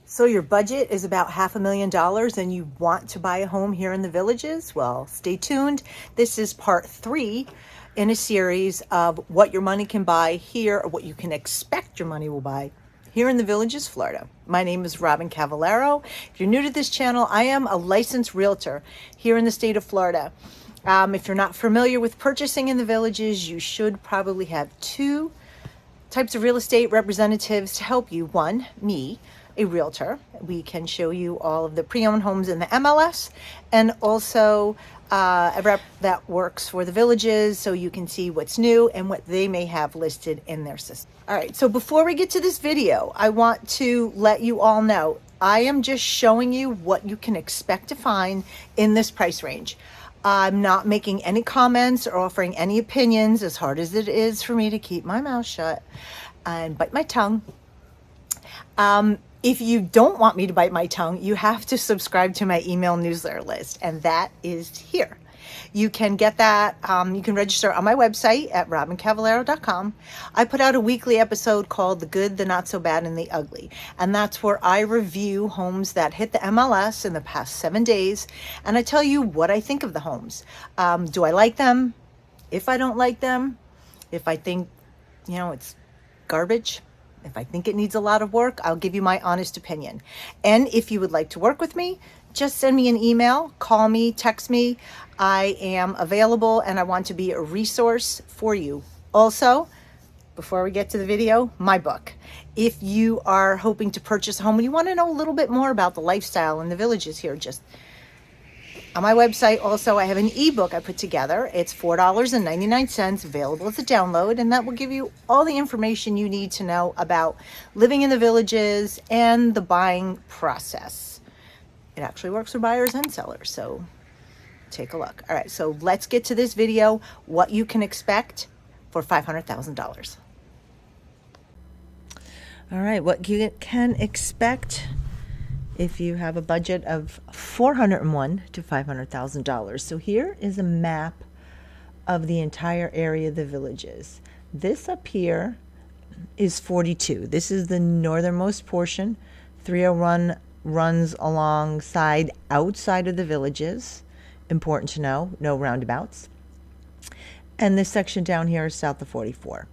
So your budget is about $500,000 and you want to buy a home here in the Villages? Well, stay tuned. This is part 3 in a series of what your money can buy here, or what you can expect your money will buy here in the Villages, Florida. My name is Robyn Cavallaro. If you're new to this channel, I am a licensed realtor here in the state of Florida. If you're not familiar with purchasing in the Villages, you should probably have 2 types of real estate representatives to help you. One, me, a realtor. We can show you all of the pre-owned homes in the MLS, and also a rep that works for the Villages, so you can see what's new and what they may have listed in their system. All right, so before we get to this video, I want to let you all know I am just showing you what you can expect to find in this price range. I'm not making any comments or offering any opinions, as hard as it is for me to keep my mouth shut and bite my tongue. If you don't want me to bite my tongue, you have to subscribe to my email newsletter list, and that is here. You can get that, you can register on my website at robyncavallaro.com. I put out a weekly episode called The Good, the Not So Bad, and the Ugly. And that's where I review homes that hit the MLS in the past 7 days. And I tell you what I think of the homes. Do I like them? If I don't like them, if I think, it's garbage, if I think it needs a lot of work, I'll give you my honest opinion. And if you would like to work with me, just send me an email, call me, text me. I am available and I want to be a resource for you. Also, before we get to the video, my book. If you are hoping to purchase a home and you want to know a little bit more about the lifestyle in the Villages here, just on my website, also, I have an ebook I put together. It's $4.99, available as a download, and that will give you all the information you need to know about living in the Villages and the buying process. It actually works for buyers and sellers, so take a look. All right, so let's get to this video, what you can expect for $500,000. All right, what you can expect if you have a budget of $401,000 to $500,000. So here is a map of the entire area of the Villages. This up here is 42. This is the northernmost portion. 301 runs alongside outside of the Villages. Important to know, no roundabouts. And this section down here is south of 44.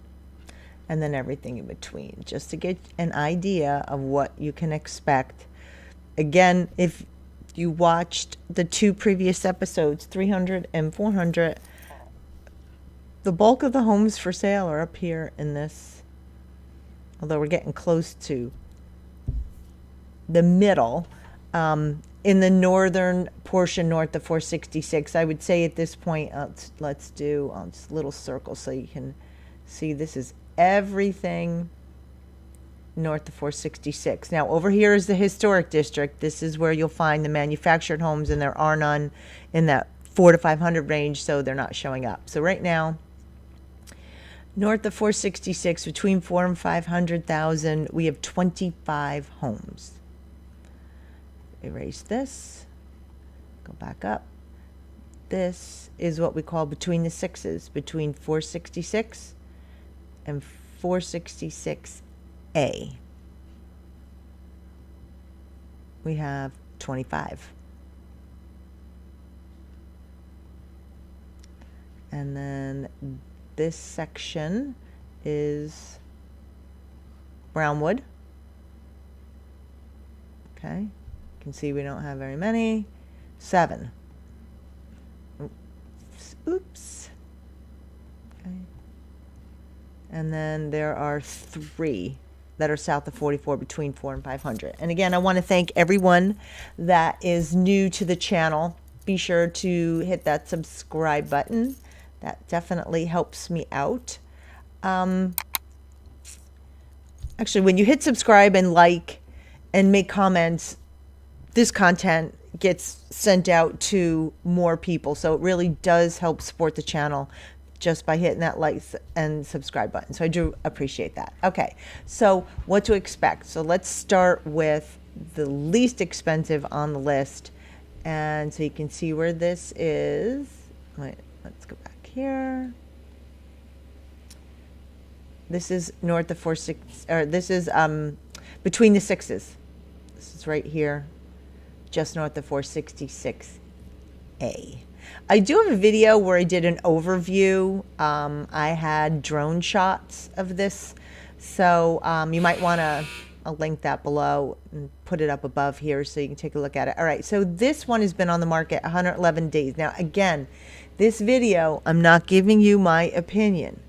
And then everything in between, just to get an idea of what you can expect. Again, if you watched the 2 previous episodes, 300 and 400, the bulk of the homes for sale are up here in this, although we're getting close to the middle, in the northern portion north of 466. I would say at this point, let's do just a little circle so you can see this is everything north of 466. Now over here is the historic district. This is where you'll find the manufactured homes, and there are none in that 400 to 500 range, so they're not showing up. So right now, north of 466, between 400 and 500,000, we have 25 homes. Erase this, go back up. This is what we call between the sixes, between 466 and 466A. We have 25. And then this section is Brownwood. Okay, you can see we don't have very many. 7. Oops. Okay. And then there are 3 that are south of 44, between 400 and 500. And again, I want to thank everyone that is new to the channel. Be sure to hit that subscribe button. That definitely helps me out. Actually, when you hit subscribe and like and make comments, this content gets sent out to more people. So it really does help support the channel just by hitting that like and subscribe button. So I do appreciate that. Okay, so what to expect. So let's start with the least expensive on the list. And so you can see where this is. Wait, let's go back here. This is north of 46, or this is between the sixes. This is right here, just north of 466A. I do have a video where I did an overview. I had drone shots of this. So you might want to, I'll link that below and put it up above here so you can take a look at it. All right, so this one has been on the market 111 days. Now, again, this video, I'm not giving you my opinion.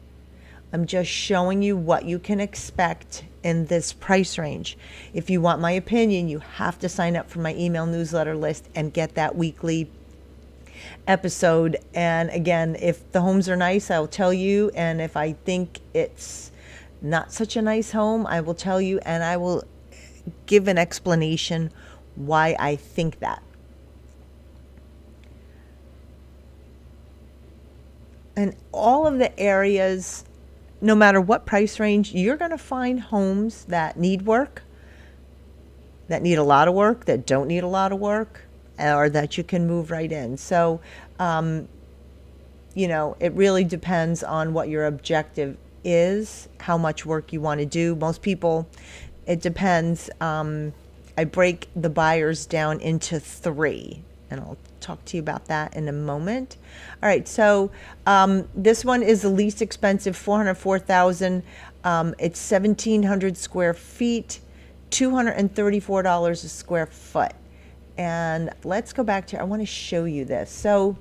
I'm just showing you what you can expect in this price range. If you want my opinion, you have to sign up for my email newsletter list and get that weekly episode. And again, if the homes are nice, I'll tell you. And if I think it's not such a nice home, I will tell you, and I will give an explanation why I think that. And all of the areas, no matter what price range, you're going to find homes that need work, that need a lot of work, that don't need a lot of work, or that you can move right in. So, you know, it really depends on what your objective is, how much work you want to do. Most people, it depends. I break the buyers down into three, and I'll talk to you about that in a moment. All right, so this one is the least expensive, $404,000. It's 1,700 square feet, $234 a square foot. And let's go back to, I want to show you this. So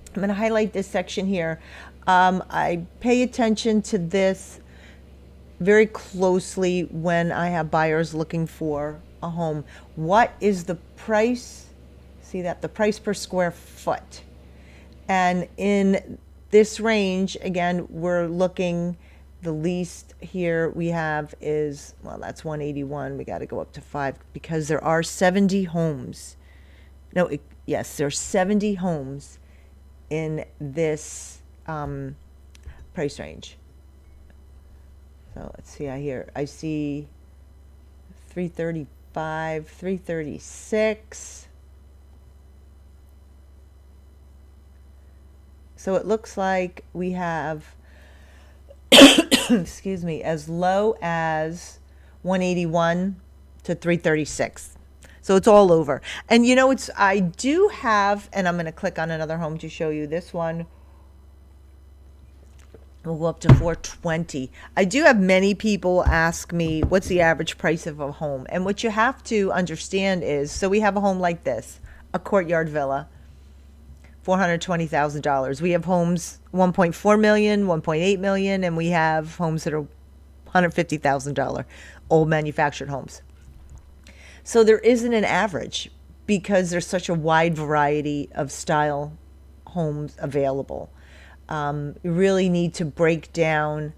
I'm going to highlight this section here. I pay attention to this very closely when I have buyers looking for a home. What is the price? See that? The price per square foot. And in this range, again, we're looking, the least here we have is, well, that's 181. We got to go up to 5 because there are 70 homes. No, yes, there's 70 homes in this price range. So let's see, I see 335, 336. So it looks like we have, excuse me, as low as 181 to 336. So it's all over. And you know, I do have, and I'm going to click on another home to show you this one. We'll go up to 420. I do have many people ask me, what's the average price of a home? And what you have to understand is, so we have a home like this, a courtyard villa, $420,000. We have homes 1.4 million, 1.8 million, and we have homes that are $150,000 old manufactured homes. So there isn't an average because there's such a wide variety of style homes available. You really need to break down,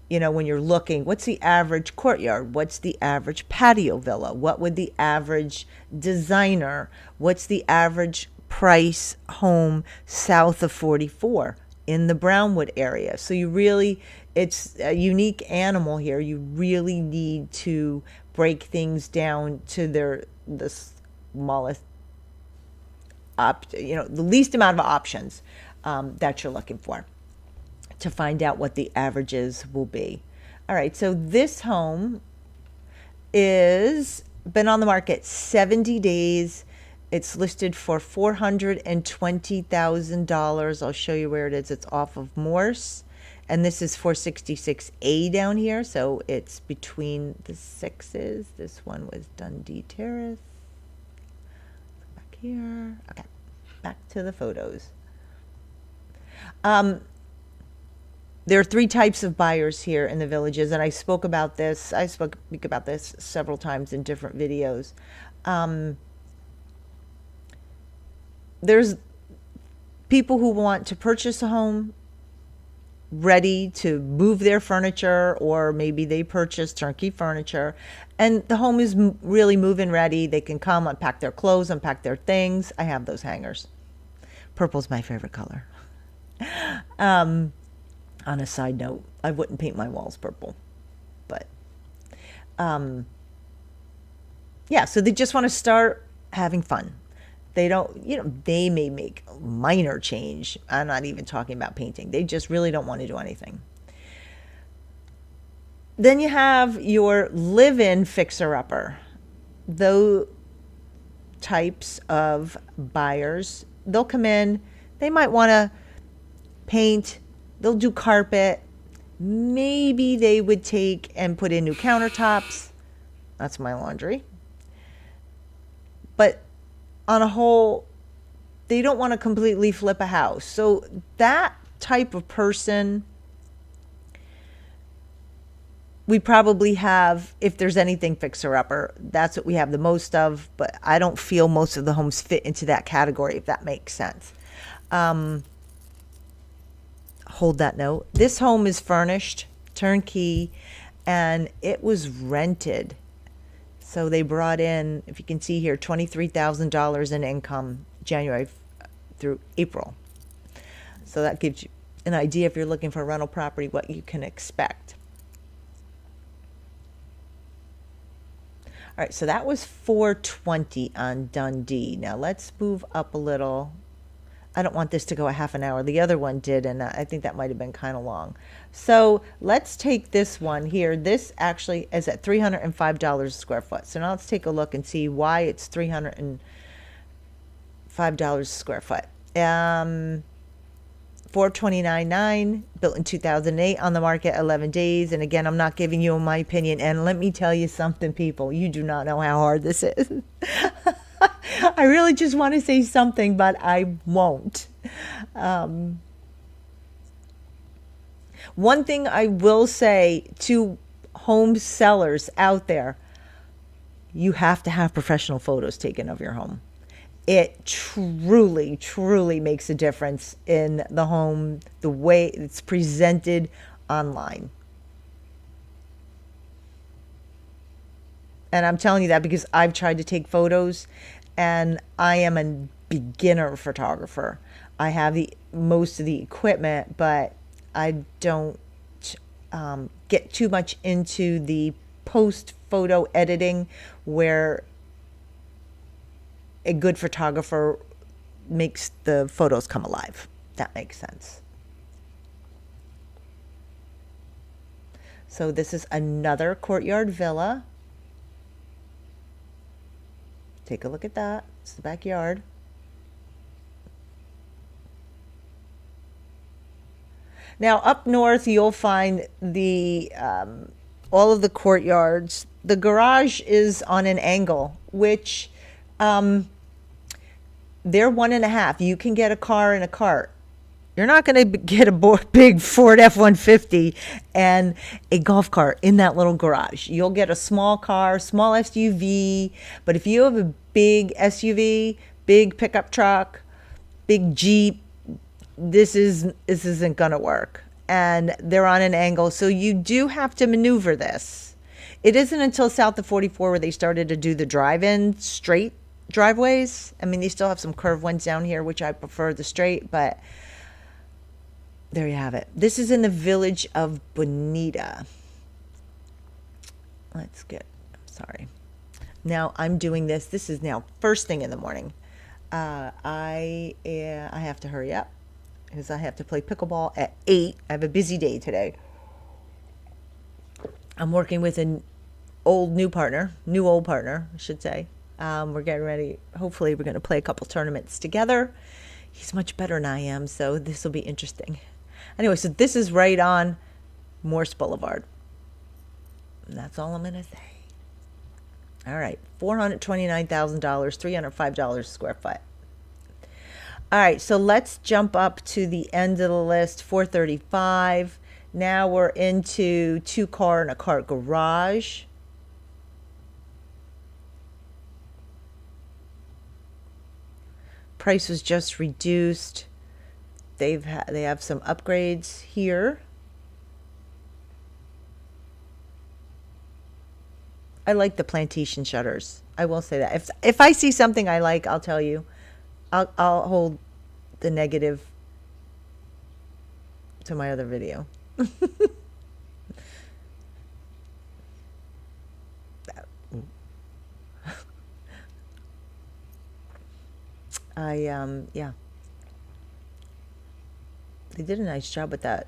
you know, when you're looking, what's the average courtyard? What's the average patio villa? What would the average designer? What's the average price home south of 44 in the Brownwood area? So you really, it's a unique animal here. You really need to break things down to the smallest, the least amount of options that you're looking for to find out what the averages will be. All right, so this home is been on the market 70 days. It's listed for $420,000. I'll show you where it is. It's off of Morse. And this is 466A down here, so it's between the sixes. This one was Dundee Terrace. Back here. Okay, back to the photos. There are three types of buyers here in the Villages, and I spoke about this several times in different videos. There's people who want to purchase a home ready to move their furniture, or maybe they purchase turnkey furniture and the home is really move-in ready. They can come, unpack their clothes, unpack their things. I have those hangers. Purple's my favorite color. On a side note, I wouldn't paint my walls purple, but yeah, so they just want to start having fun. They don't, they may make a minor change. I'm not even talking about painting. They just really don't want to do anything. Then you have your live-in fixer-upper. those types of buyers, they'll come in, they might want to paint, they'll do carpet, maybe they would take and put in new countertops. That's my laundry. But on a whole, they don't want to completely flip a house. So that type of person, we probably have, if there's anything fixer-upper, that's what we have the most of, but I don't feel most of the homes fit into that category, if that makes sense. Hold that note. This home is furnished, turnkey, and it was rented. So they brought in, if you can see here, $23,000 in income January through April. So that gives you an idea, if you're looking for a rental property, what you can expect. All right, so that was 420 on Dundee. Now let's move up a little. I don't want this to go a half an hour. The other one did, and I think that might have been kind of long. So let's take this one here. This actually is at $305 a square foot. So now let's take a look and see why it's $305 a square foot. $429.9, built in 2008, on the market 11 days. And again, I'm not giving you my opinion. And let me tell you something, people. You do not know how hard this is. I really just want to say something, but I won't. One thing I will say to home sellers out there, you have to have professional photos taken of your home. It truly, truly makes a difference in the home, the way it's presented online. And I'm telling you that because I've tried to take photos, and I am a beginner photographer. I have most of the equipment, but I don't get too much into the post photo editing, where a good photographer makes the photos come alive. That makes sense. So this is another courtyard villa. Take a look at that. It's the backyard. Now up north, you'll find the all of the courtyards. The garage is on an angle, which they're 1.5. You can get a car in a cart. You're not going to get a big Ford F-150 and a golf cart in that little garage. You'll get a small car, small SUV. But if you have a big SUV, big pickup truck, big Jeep, this isn't going to work. And they're on an angle, so you do have to maneuver this. It isn't until south of 44 where they started to do the drive-in straight driveways. I mean, they still have some curved ones down here, which I prefer the straight, but there you have it. This is in the village of Bonita. Sorry. Now I'm doing this. This is now first thing in the morning. I have to hurry up because I have to play pickleball at 8. I have a busy day today. I'm working with an new old partner, I should say. We're getting ready. Hopefully we're going to play a couple tournaments together. He's much better than I am, so this will be interesting. Anyway, so this is right on Morse Boulevard. And that's all I'm going to say. All right, $429,000, $305 a square foot. All right, so let's jump up to the end of the list, 435. Now we're into 2-car and a cart garage. Price was just reduced. They have some upgrades here. I like the plantation shutters. I will say that. If I see something I like, I'll tell you. I'll hold the negative to my other video. Yeah. They did a nice job with that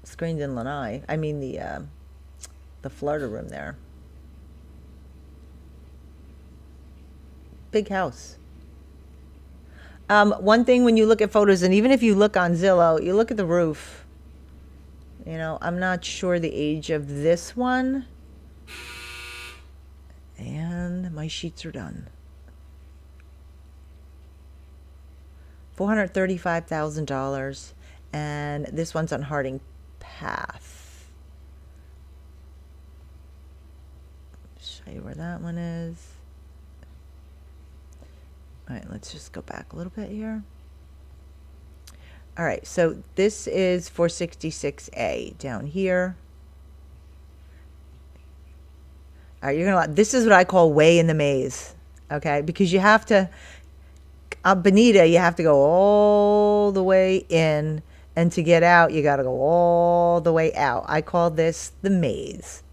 screened in lanai. I mean the Florida room there. big house. One thing when you look at photos, and even if you look on Zillow, you look at the roof. You know, I'm not sure the age of this one. And my sheets are done. $435,000. And this one's on Harding Path. Show you where that one is. All right, let's just go back a little bit here. All right, so this is 466A down here. All right, this is what I call way in the maze, okay? Because you have to, Bonita, you have to go all the way in, and to get out, you got to go all the way out. I call this the maze.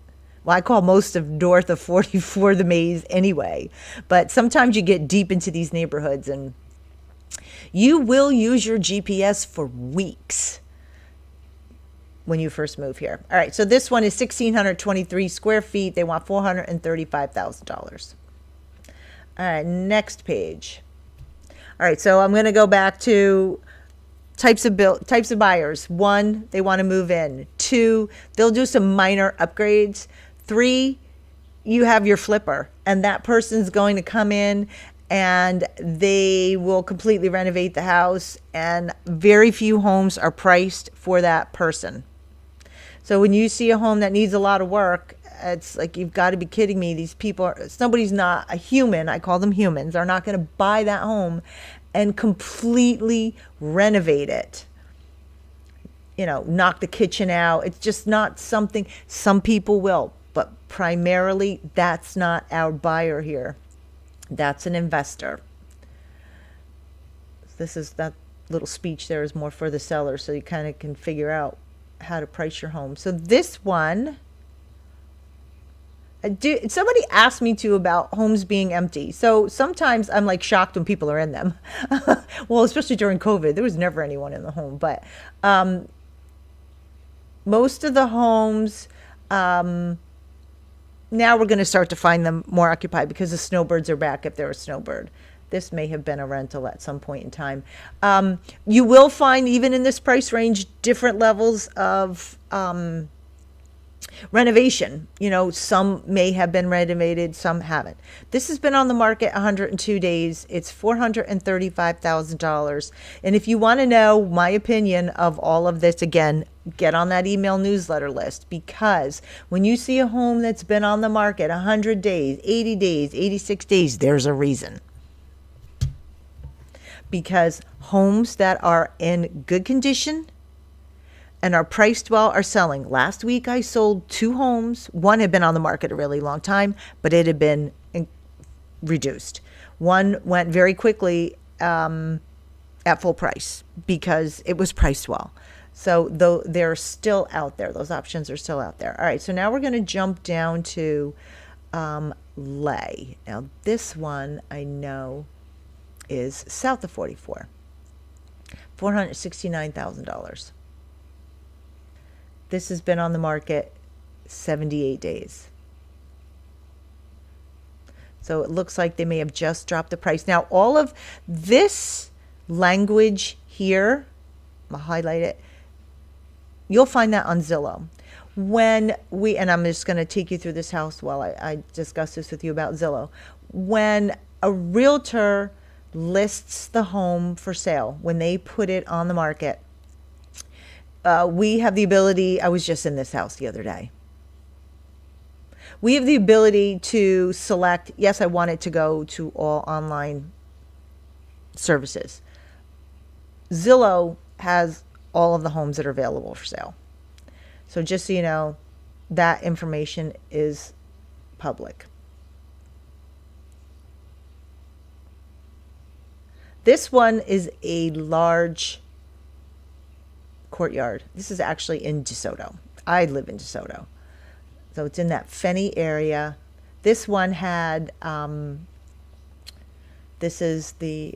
Well, I call most of north of 44 the maze anyway. But sometimes you get deep into these neighborhoods and you will use your GPS for weeks when you first move here. All right, so this one is 1,623 square feet. They want $435,000. All right, next page. All right, so I'm going to go back to types of buyers. 1, they want to move in. 2, they'll do some minor upgrades. 3, you have your flipper, and that person's going to come in and they will completely renovate the house, and very few homes are priced for that person. So when you see a home that needs a lot of work, it's like, you've got to be kidding me. These people somebody's not a human, I call them humans, are not going to buy that home and completely renovate it. You know, knock the kitchen out. It's just not something. Some people will, but primarily that's not our buyer here. That's an investor. That little speech there is more for the seller, so you kind of can figure out how to price your home. So this one, somebody asked me too about homes being empty. So sometimes I'm like shocked when people are in them. Well, especially during COVID, there was never anyone in the home. But most of the homes, now we're going to start to find them more occupied because the snowbirds are back if they're a snowbird. This may have been a rental at some point in time. You will find, even in this price range, different levels of renovation. You know, some may have been renovated, some haven't. This has been on the market 102 days. It's $435,000. And if you want to know my opinion of all of this, again, get on that email newsletter list, because when you see a home that's been on the market 100 days, 80 days, 86 days, there's a reason. Because homes that are in good condition and are priced well are selling. Last week I sold 2 homes. One had been on the market a really long time, but it had been reduced. One went very quickly at full price because it was priced well. So though they're still out there, those options are still out there. All right, so now we're going to jump down to Lay. Now this one I know is south of 44, $469,000. This has been on the market 78 days. So it looks like they may have just dropped the price. Now, all of this language here, I'll highlight it, you'll find that on Zillow. And I'm just going to take you through this house while I discuss this with you about Zillow. When a realtor lists the home for sale, when they put it on the market, we have the ability, I was just in this house the other day. We have the ability to select, yes, I want it to go to all online services. Zillow has all of the homes that are available for sale. So just so you know, that information is public. This one is a large courtyard. This is actually in DeSoto. I live in DeSoto. So it's in that Fenny area. This one had, this is the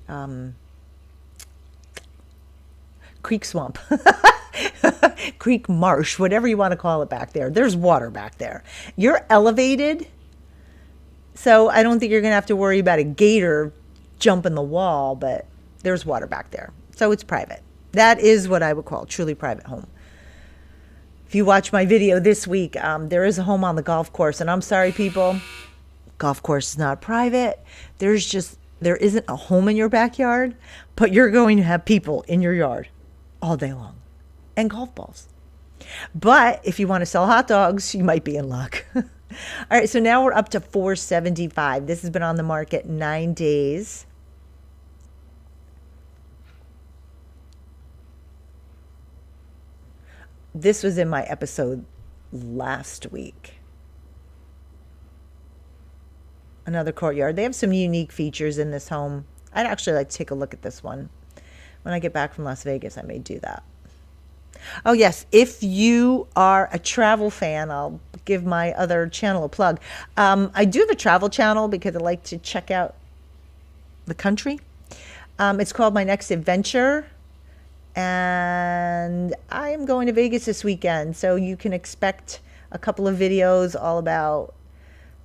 creek swamp, creek marsh, whatever you want to call it back there. There's water back there. You're elevated So I don't think you're going to have to worry about a gator jumping the wall, but there's water back there. So it's private. That is what I would call a truly private home. If you watch my video this week, there is a home on the golf course. And I'm sorry, people, golf course is not private. There isn't a home in your backyard, but you're going to have people in your yard all day long and golf balls. But if you want to sell hot dogs, you might be in luck. All right, so now we're up to 475. This has been on the market 9 days. This was in my episode last week. Another courtyard. They have some unique features in this home. I'd actually like to take a look at this one. When I get back from Las Vegas, I may do that. Oh, yes. If you are a travel fan, I'll give my other channel a plug. I do have a travel channel because I like to check out the country. It's called My Next Adventure. And I am going to Vegas this weekend. So you can expect a couple of videos all about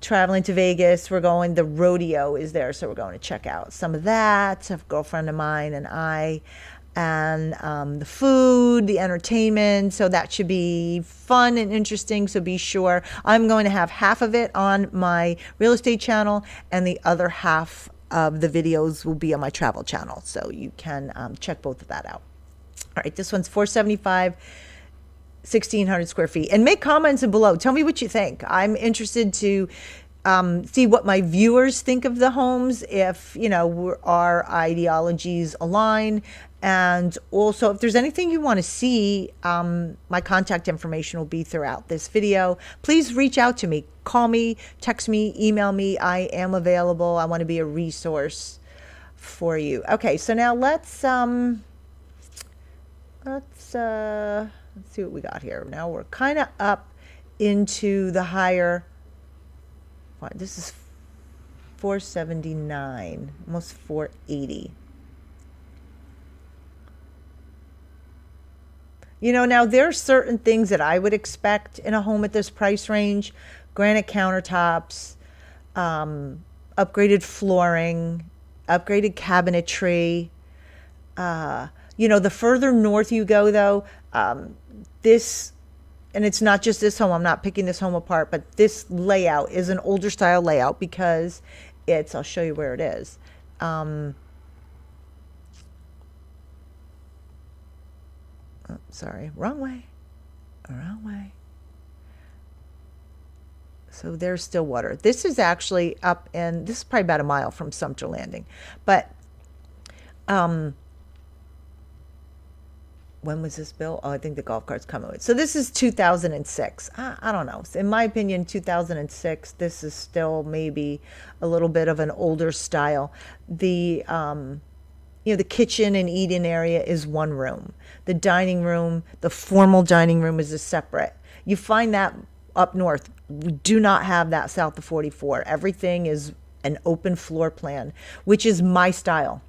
traveling to Vegas. The rodeo is there. So we're going to check out some of that. A girlfriend of mine and I. And the food, the entertainment. So that should be fun and interesting. So be sure. I'm going to have half of it on my real estate channel, and the other half of the videos will be on my travel channel. So you can check both of that out. All right, this one's 475, 1,600 square feet. And make comments below. Tell me what you think. I'm interested to see what my viewers think of the homes, if, our ideologies align. And also, if there's anything you want to see, my contact information will be throughout this video. Please reach out to me. Call me, text me, email me. I am available. I want to be a resource for you. Okay, so now let's see what we got here. Now we're kind of up into the higher. This is 479, almost 480. Now there are certain things that I would expect in a home at this price range: granite countertops, upgraded flooring, upgraded cabinetry. The further north you go, though, and it's not just this home, I'm not picking this home apart, but this layout is an older style layout because I'll show you where it is. Sorry, wrong way. So there's Stillwater. This is actually this is probably about a mile from Sumter Landing. But when was this built? Oh, I think the golf cart's coming with. So this is 2006. I don't know. In my opinion, 2006, this is still maybe a little bit of an older style. The kitchen and eat-in area is one room. The dining room, the formal dining room, is a separate. You find that up north. We do not have that south of 44. Everything is an open floor plan, which is my style.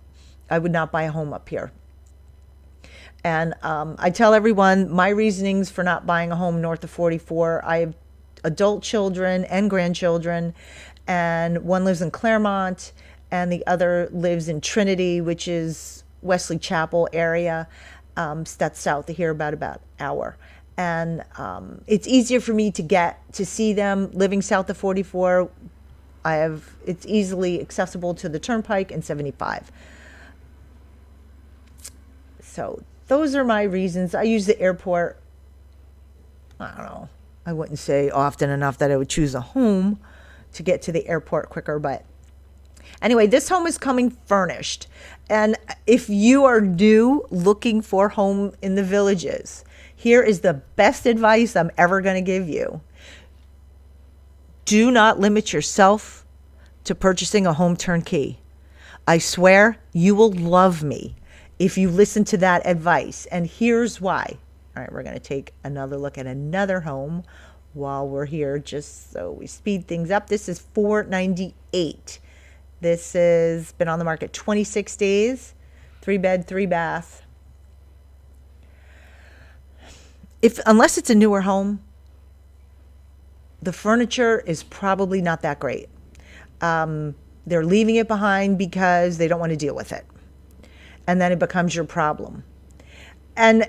I would not buy a home up here. And I tell everyone my reasonings for not buying a home north of 44. I have adult children and grandchildren, and one lives in Claremont, and the other lives in Trinity, which is Wesley Chapel area. That's south of here, about an hour. And it's easier for me to get to see them living south of 44. It's easily accessible to the Turnpike and 75. So those are my reasons. I use the airport, I don't know, I wouldn't say often enough that I would choose a home to get to the airport quicker, but anyway, this home is coming furnished. And if you are new looking for a home in the Villages, here is the best advice I'm ever going to give you. Do not limit yourself to purchasing a home turnkey. I swear you will love me if you listen to that advice. And here's why. All right, we're going to take another look at another home while we're here, just so we speed things up. This is 498. This has been on the market 26 days, 3-bed, 3-bath. Unless it's a newer home, the furniture is probably not that great. They're leaving it behind because they don't want to deal with it. And then it becomes your problem. And,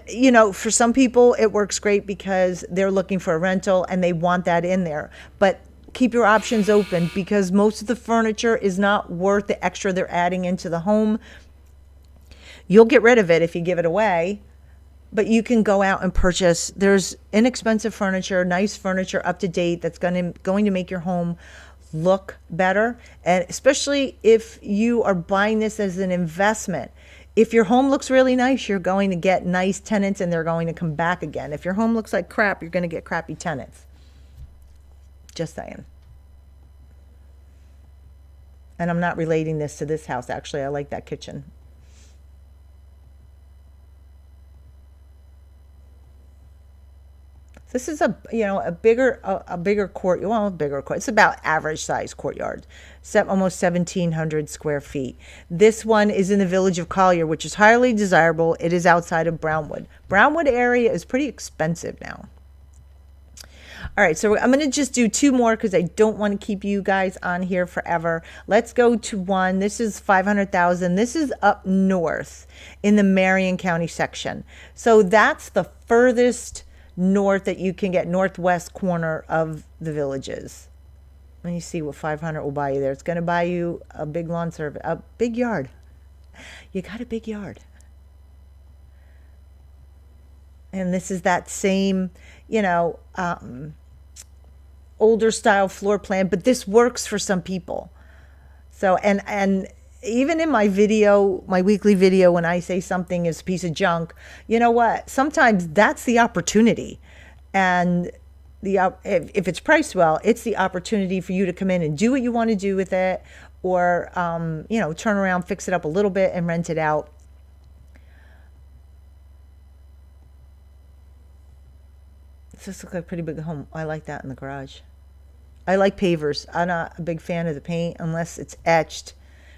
for some people, it works great because they're looking for a rental and they want that in there. But keep your options open, because most of the furniture is not worth the extra they're adding into the home. You'll get rid of it if you give it away, but you can go out and purchase. There's inexpensive furniture, nice furniture, up to date, that's going to make your home look better. And especially if you are buying this as an investment. If your home looks really nice, you're going to get nice tenants and they're going to come back again. If your home looks like crap, you're going to get crappy tenants. Just saying. And I'm not relating this to this house, actually. I like that kitchen. This is a bigger court. Well, a bigger court. It's about average size courtyard, almost 1,700 square feet. This one is in the village of Collier, which is highly desirable. It is outside of Brownwood. Brownwood area is pretty expensive now. All right, so I'm going to just do two more because I don't want to keep you guys on here forever. Let's go to one. This is $500,000. This is up north in the Marion County section. So that's the furthest north that you can get, northwest corner of the villages. Let me see what 500 will buy you there. It's going to buy you a big lawn service, a big yard. You got a big yard. And this is that same, older style floor plan, but this works for some people. So, and even in my video, my weekly video, when I say something is a piece of junk, you know what? Sometimes that's the opportunity. And if it's priced well, it's the opportunity for you to come in and do what you want to do with it, or, turn around, fix it up a little bit and rent it out. This looks like a pretty big home. I like that in the garage. I like pavers. I'm not a big fan of the paint unless it's etched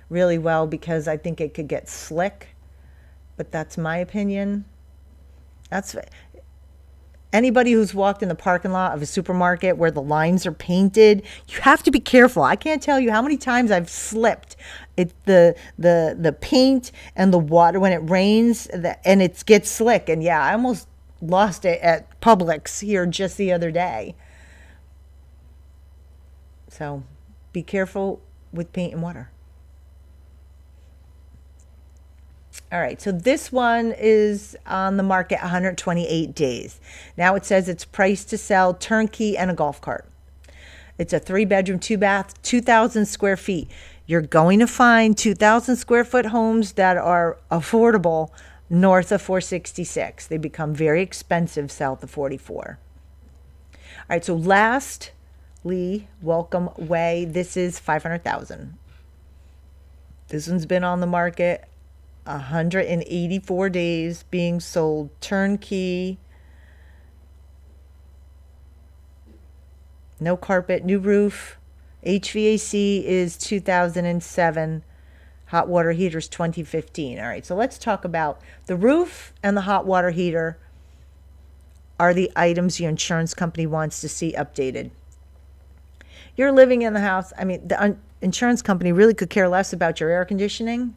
really well, because I think it could get slick. But that's my opinion. That's anybody who's walked in the parking lot of a supermarket where the lines are painted, you have to be careful. I can't tell you how many times I've slipped. The paint and the water when it rains, and it gets slick. And yeah, I almost lost it at Publix here just the other day. So be careful with paint and water. All right, so this one is on the market 128 days. Now it says it's priced to sell, turnkey, and a golf cart. It's a 3-bedroom, 2-bath, 2,000 square feet. You're going to find 2,000 square foot homes that are affordable north of 466. They become very expensive south of 44. All right, so lastly, Welcome Way. This is $500,000. This one's been on the market 184 days, being sold turnkey. No carpet, new roof. HVAC is 2007. Hot water heater's 2015. All right, so let's talk about the roof and the hot water heater are the items your insurance company wants to see updated. You're living in the house. I mean, the insurance company really could care less about your air conditioning.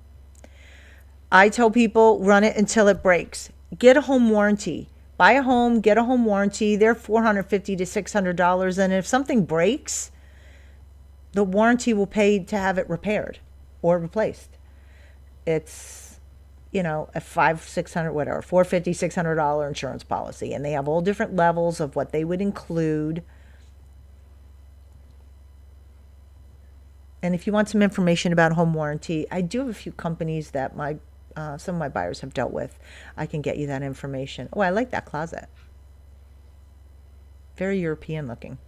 I tell people, run it until it breaks. Get a home warranty. Buy a home, get a home warranty. They're $450 to $600. And if something breaks, the warranty will pay to have it repaired or replaced. It's, a $500, $600, whatever, $450, $600 insurance policy. And they have all different levels of what they would include. And if you want some information about home warranty, I do have a few companies that some of my buyers have dealt with. I can get you that information. Oh, I like that closet. Very European looking.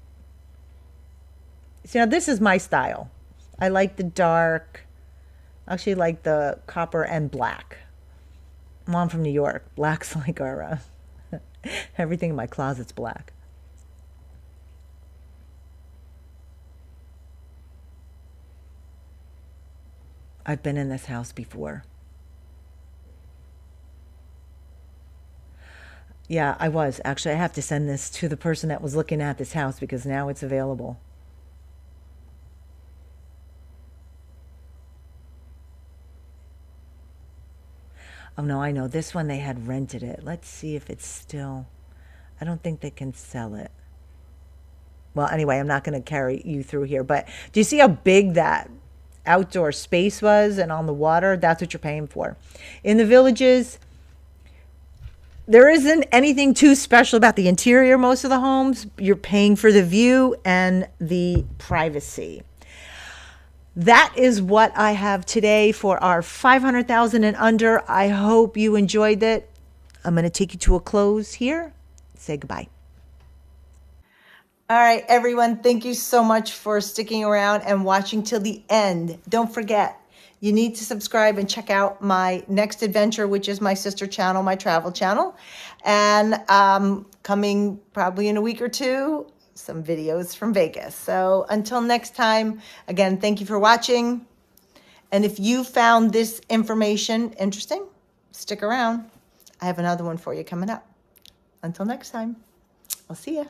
See, now this is my style. I like the dark. I actually like the copper and black. I'm from New York. Black's like our everything in my closet's black. I've been in this house before. Yeah, I was. Actually, I have to send this to the person that was looking at this house because now it's available. Oh, no, I know. This one they had rented it. Let's see if it's still. I don't think they can sell it. Well, anyway, I'm not going to carry you through here, but do you see how big that outdoor space was and on the water? That's what you're paying for. In the Villages, there isn't anything too special about the interior, most of the homes. You're paying for the view and the privacy. That is what I have today for our 500,000 and under. I hope you enjoyed it. I'm going to take you to a close here. Say goodbye. All right, everyone, thank you so much for sticking around and watching till the end. Don't forget, you need to subscribe and check out my next adventure, which is my sister channel, my travel channel. And coming probably in a week or two, some videos from Vegas. So until next time, again, thank you for watching. And if you found this information interesting, stick around. I have another one for you coming up. Until next time, I'll see ya.